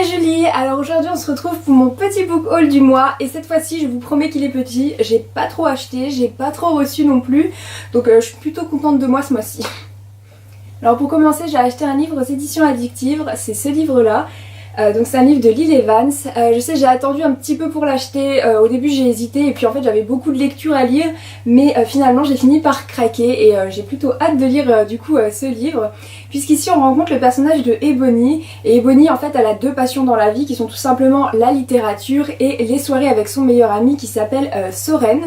c'est Julie. Alors aujourd'hui on se retrouve pour mon petit book haul du mois et cette fois-ci je vous promets qu'il est petit. J'ai pas trop acheté, j'ai pas trop reçu non plus, donc je suis plutôt contente de moi ce mois-ci. Alors pour commencer j'ai acheté un livre aux éditions Addictive, c'est ce livre là. Donc c'est un livre de Lil Evans. Je sais j'ai attendu un petit peu pour l'acheter, au début j'ai hésité et puis en fait j'avais beaucoup de lectures à lire, mais finalement j'ai fini par craquer et j'ai plutôt hâte de lire du coup ce livre, puisqu'ici on rencontre le personnage de Ebony, et Ebony en fait elle a deux passions dans la vie qui sont tout simplement la littérature et les soirées avec son meilleur ami qui s'appelle Soren.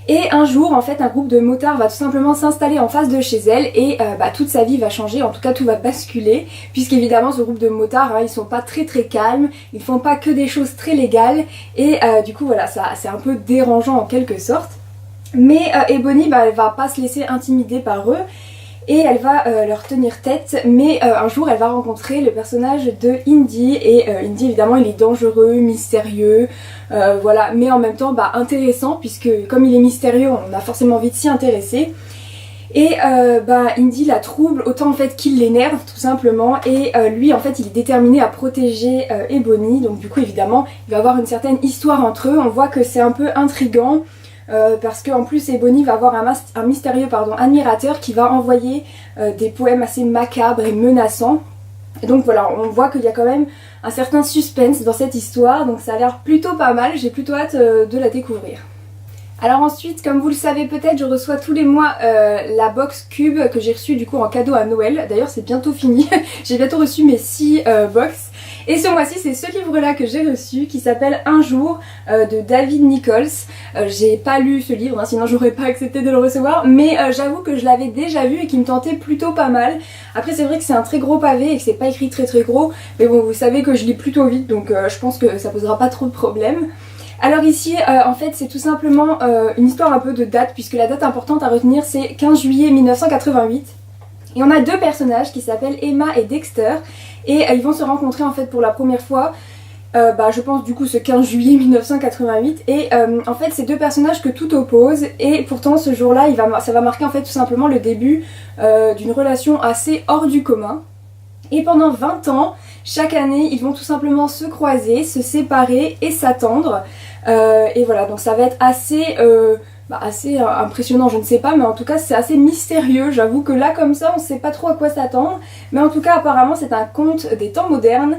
Et un jour en fait un groupe de motards va tout simplement s'installer en face de chez elle et toute sa vie va changer, en tout cas tout va basculer, puisqu'évidemment ce groupe de motards ils sont pas très calmes, ils font pas que des choses très légales et du coup voilà ça c'est un peu dérangeant en quelque sorte. Mais Ebony elle va pas se laisser intimider par eux et elle va leur tenir tête, mais un jour elle va rencontrer le personnage de Indy et Indy évidemment il est dangereux, mystérieux, voilà, mais en même temps intéressant puisque comme il est mystérieux on a forcément envie de s'y intéresser. Et Indy la trouble autant en fait qu'il l'énerve tout simplement, et lui en fait il est déterminé à protéger Ebony, donc du coup évidemment il va y avoir une certaine histoire entre eux, on voit que c'est un peu intriguant. Parce qu'en plus Ebony va avoir un mystérieux admirateur qui va envoyer des poèmes assez macabres et menaçants. Et donc voilà, on voit qu'il y a quand même un certain suspense dans cette histoire, donc ça a l'air plutôt pas mal, j'ai plutôt hâte de la découvrir. Alors ensuite, comme vous le savez peut-être, je reçois tous les mois la box Cube que j'ai reçue du coup en cadeau à Noël. D'ailleurs c'est bientôt fini, j'ai bientôt reçu mes 6 box. Et ce mois-ci c'est ce livre là que j'ai reçu qui s'appelle Un jour de David Nichols. J'ai pas lu ce livre, sinon j'aurais pas accepté de le recevoir, mais j'avoue que je l'avais déjà vu et qui me tentait plutôt pas mal. Après c'est vrai que c'est un très gros pavé et que c'est pas écrit très gros, mais bon vous savez que je lis plutôt vite, donc je pense que ça posera pas trop de problèmes. Alors ici en fait c'est tout simplement une histoire un peu de date, puisque la date importante à retenir c'est 15 juillet 1988. Et on a deux personnages qui s'appellent Emma et Dexter, et ils vont se rencontrer en fait pour la première fois, je pense du coup ce 15 juillet 1988, et en fait c'est deux personnages que tout oppose, et pourtant ce jour là ça va marquer en fait tout simplement le début d'une relation assez hors du commun. Et pendant 20 ans, chaque année, ils vont tout simplement se croiser, se séparer et s'attendre. Et voilà, donc ça va être assez impressionnant, je ne sais pas, mais en tout cas c'est assez mystérieux. J'avoue que là comme ça, on ne sait pas trop à quoi s'attendre. Mais en tout cas, apparemment, c'est un conte des temps modernes.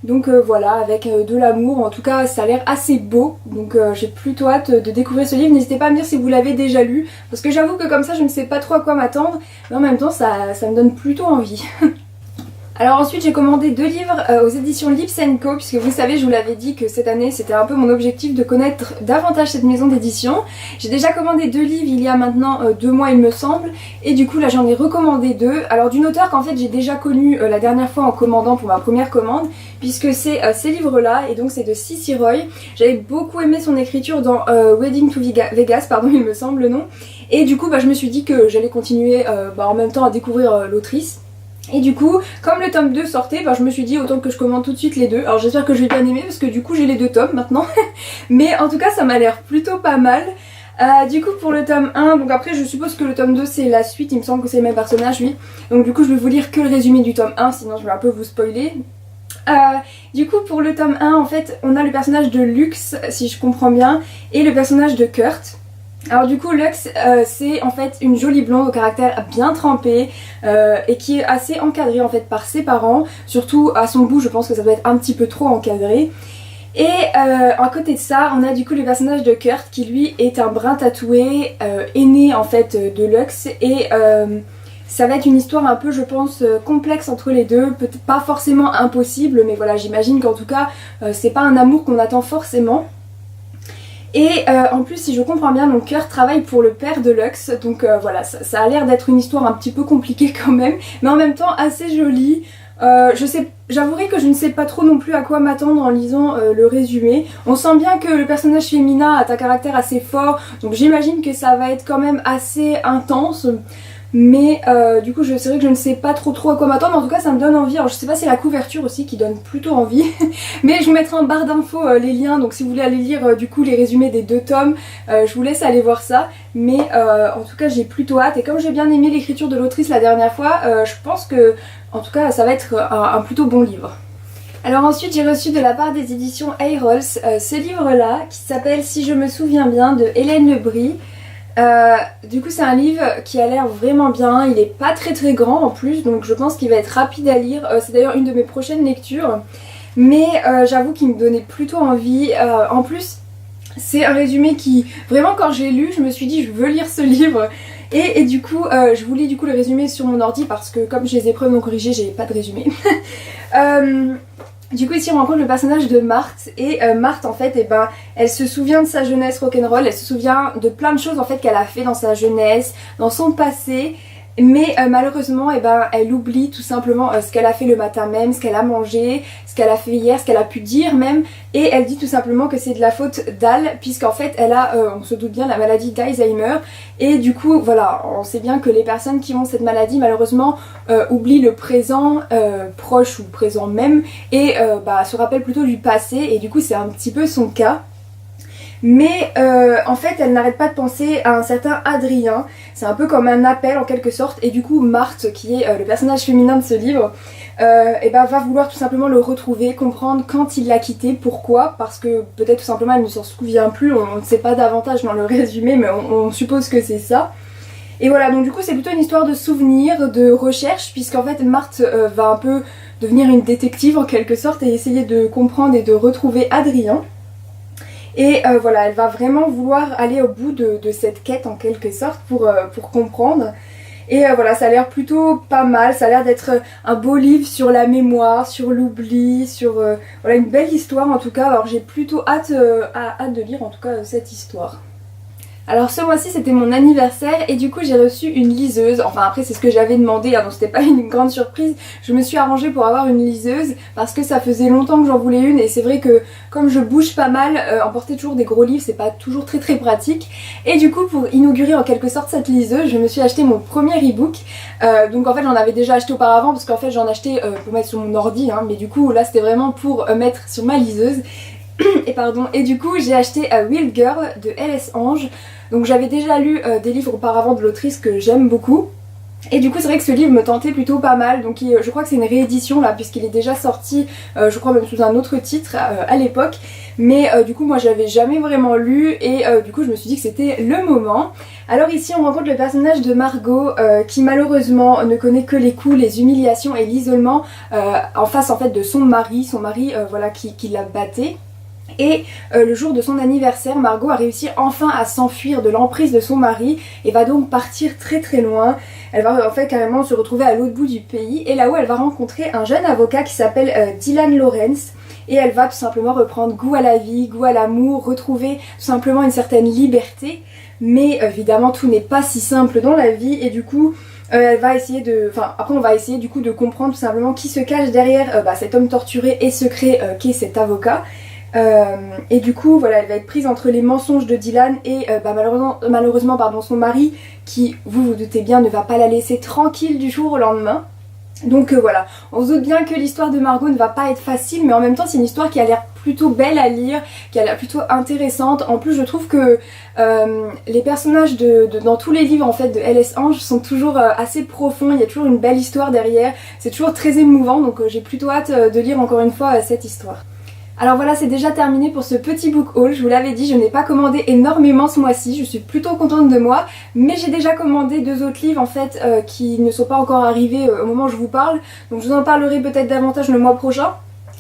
Donc voilà, avec de l'amour, en tout cas ça a l'air assez beau, donc j'ai plutôt hâte de découvrir ce livre. N'hésitez pas à me dire si vous l'avez déjà lu, parce que j'avoue que comme ça je ne sais pas trop à quoi m'attendre, mais en même temps ça me donne plutôt envie. Alors ensuite j'ai commandé 2 livres aux éditions Lips & Co, puisque vous savez je vous l'avais dit que cette année c'était un peu mon objectif de connaître davantage cette maison d'édition. J'ai déjà commandé 2 livres il y a maintenant 2 mois il me semble, et du coup là j'en ai recommandé 2. Alors d'une auteure qu'en fait j'ai déjà connue la dernière fois en commandant pour ma première commande, puisque c'est ces livres là, et donc c'est de Cici Roy. J'avais beaucoup aimé son écriture dans Wedding to Vegas, il me semble le nom, et du coup je me suis dit que j'allais continuer en même temps à découvrir l'autrice. Et du coup, comme le tome 2 sortait, je me suis dit autant que je commande tout de suite les deux. Alors j'espère que je vais bien aimer parce que du coup j'ai les 2 tomes maintenant. Mais en tout cas ça m'a l'air plutôt pas mal. Du coup pour le tome 1, donc après je suppose que le tome 2 c'est la suite, il me semble que c'est le même personnage, oui. Donc du coup je vais vous lire que le résumé du tome 1, sinon je vais un peu vous spoiler. Du coup pour le tome 1 en fait on a le personnage de Lux, si je comprends bien, et le personnage de Kurt. Alors du coup Lux c'est en fait une jolie blonde au caractère bien trempé et qui est assez encadrée en fait par ses parents, surtout à son goût je pense que ça doit être un petit peu trop encadré. Et à côté de ça on a du coup le personnage de Kurt qui lui est un brin tatoué, aîné en fait de Lux, et ça va être une histoire un peu je pense complexe entre les deux, peut-être pas forcément impossible, mais voilà j'imagine qu'en tout cas c'est pas un amour qu'on attend forcément. Et en plus si je comprends bien, donc Kurt travaille pour le père de Lux, donc voilà ça a l'air d'être une histoire un petit peu compliquée quand même, mais en même temps assez jolie. J'avouerai que je ne sais pas trop non plus à quoi m'attendre en lisant le résumé. On sent bien que le personnage féminin a un caractère assez fort, donc j'imagine que ça va être quand même assez intense. Mais du coup c'est vrai que je ne sais pas trop à quoi m'attendre, mais en tout cas ça me donne envie. Alors je sais pas si c'est la couverture aussi qui donne plutôt envie, mais je vous mettrai en barre d'infos les liens, donc si vous voulez aller lire du coup les résumés des 2 tomes, je vous laisse aller voir ça. Mais en tout cas j'ai plutôt hâte, et comme j'ai bien aimé l'écriture de l'autrice la dernière fois, je pense que en tout cas ça va être un plutôt bon livre. Alors ensuite j'ai reçu de la part des éditions Aerols ce livre-là qui s'appelle Si je me souviens bien de Hélène Lebris. Du coup c'est un livre qui a l'air vraiment bien, il est pas très grand en plus donc je pense qu'il va être rapide à lire, c'est d'ailleurs une de mes prochaines lectures mais j'avoue qu'il me donnait plutôt envie, en plus c'est un résumé qui vraiment quand j'ai lu je me suis dit je veux lire ce livre et du coup je vous lis du coup le résumé sur mon ordi parce que comme j'ai les épreuves non corrigées j'ai pas de résumé. Du coup ici on rencontre le personnage de Marthe et Marthe en fait elle se souvient de sa jeunesse rock'n'roll, elle se souvient de plein de choses en fait qu'elle a fait dans sa jeunesse, dans son passé. Mais malheureusement elle oublie tout simplement ce qu'elle a fait le matin même, ce qu'elle a mangé, ce qu'elle a fait hier, ce qu'elle a pu dire même. Et elle dit tout simplement que c'est de la faute d'Al puisqu'en fait elle a, on se doute bien, la maladie d'Alzheimer. Et du coup voilà, on sait bien que les personnes qui ont cette maladie malheureusement oublient le présent proche ou présent même et se rappellent plutôt du passé et du coup c'est un petit peu son cas. Mais en fait elle n'arrête pas de penser à un certain Adrien, c'est un peu comme un appel en quelque sorte et du coup Marthe qui est le personnage féminin de ce livre va vouloir tout simplement le retrouver, comprendre quand il l'a quitté, pourquoi, parce que peut-être tout simplement elle ne s'en souvient plus, on ne sait pas davantage dans le résumé mais on suppose que c'est ça. Et voilà donc du coup c'est plutôt une histoire de souvenirs, de recherche puisqu'en fait Marthe va un peu devenir une détective en quelque sorte et essayer de comprendre et de retrouver Adrien. Et voilà, elle va vraiment vouloir aller au bout de cette quête en quelque sorte pour comprendre. Et voilà, ça a l'air plutôt pas mal, ça a l'air d'être un beau livre sur la mémoire, sur l'oubli, sur voilà, une belle histoire en tout cas. Alors j'ai plutôt hâte de lire en tout cas cette histoire. Alors ce mois-ci c'était mon anniversaire et du coup j'ai reçu une liseuse, enfin après c'est ce que j'avais demandé hein, donc c'était pas une grande surprise, je me suis arrangée pour avoir une liseuse parce que ça faisait longtemps que j'en voulais une et c'est vrai que comme je bouge pas mal, emporter toujours des gros livres c'est pas toujours très pratique et du coup pour inaugurer en quelque sorte cette liseuse je me suis acheté mon premier e-book, donc en fait j'en avais déjà acheté auparavant parce qu'en fait j'en achetais pour mettre sur mon ordi hein, mais du coup là c'était vraiment pour mettre sur ma liseuse. Et du coup j'ai acheté Wild Girl de L.S. Ange. Donc j'avais déjà lu des livres auparavant de l'autrice que j'aime beaucoup. Et du coup c'est vrai que ce livre me tentait plutôt pas mal. Donc je crois que c'est une réédition là puisqu'il est déjà sorti je crois même sous un autre titre à l'époque. Mais du coup moi j'avais jamais vraiment lu et du coup je me suis dit que c'était le moment. Alors ici on rencontre le personnage de Margot qui malheureusement ne connaît que les coups, les humiliations et l'isolement en face en fait de son mari voilà qui la battait. Et le jour de son anniversaire, Margot a réussi enfin à s'enfuir de l'emprise de son mari et va donc partir très loin. Elle va en fait carrément se retrouver à l'autre bout du pays et là-haut elle va rencontrer un jeune avocat qui s'appelle Dylan Lawrence et elle va tout simplement reprendre goût à la vie, goût à l'amour, retrouver tout simplement une certaine liberté. Mais évidemment tout n'est pas si simple dans la vie et du coup elle va essayer après on va essayer du coup de comprendre tout simplement qui se cache derrière cet homme torturé et secret qu'est cet avocat. Et du coup voilà elle va être prise entre les mensonges de Dylan et malheureusement son mari qui vous doutez bien ne va pas la laisser tranquille du jour au lendemain. Donc voilà, on se doute bien que l'histoire de Margot ne va pas être facile mais en même temps c'est une histoire qui a l'air plutôt belle à lire, qui a l'air plutôt intéressante. En plus je trouve que les personnages dans tous les livres en fait de L.S. Ange sont toujours assez profonds, il y a toujours une belle histoire derrière, c'est toujours très émouvant donc j'ai plutôt hâte de lire encore une fois cette histoire. Alors voilà c'est déjà terminé pour ce petit book haul, je vous l'avais dit je n'ai pas commandé énormément ce mois-ci, je suis plutôt contente de moi mais j'ai déjà commandé 2 autres livres en fait qui ne sont pas encore arrivés au moment où je vous parle donc je vous en parlerai peut-être davantage le mois prochain.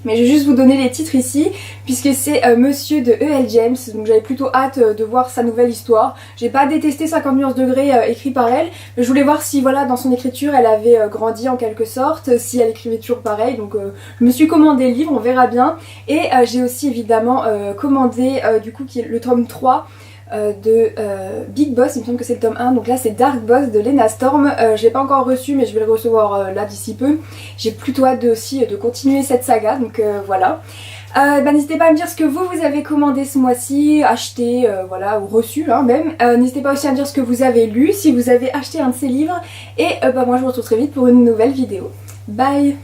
Mais je vais juste vous donner les titres ici puisque c'est Monsieur de E.L. James donc j'avais plutôt hâte de voir sa nouvelle histoire. J'ai pas détesté 50 nuances degrés écrit par elle mais je voulais voir si voilà dans son écriture elle avait grandi en quelque sorte, si elle écrivait toujours pareil donc je me suis commandé le livre, on verra bien. Et j'ai aussi évidemment commandé du coup qui est le tome 3 de Big Boss, il me semble que c'est le tome 1, donc là c'est Dark Boss de Lena Storm. Je l'ai pas encore reçu mais je vais le recevoir là d'ici peu. J'ai plutôt hâte aussi de continuer cette saga donc voilà. N'hésitez pas à me dire ce que vous avez commandé ce mois-ci, acheté voilà, ou reçu hein, même. N'hésitez pas aussi à me dire ce que vous avez lu, si vous avez acheté un de ces livres. Et moi je vous retrouve très vite pour une nouvelle vidéo. Bye!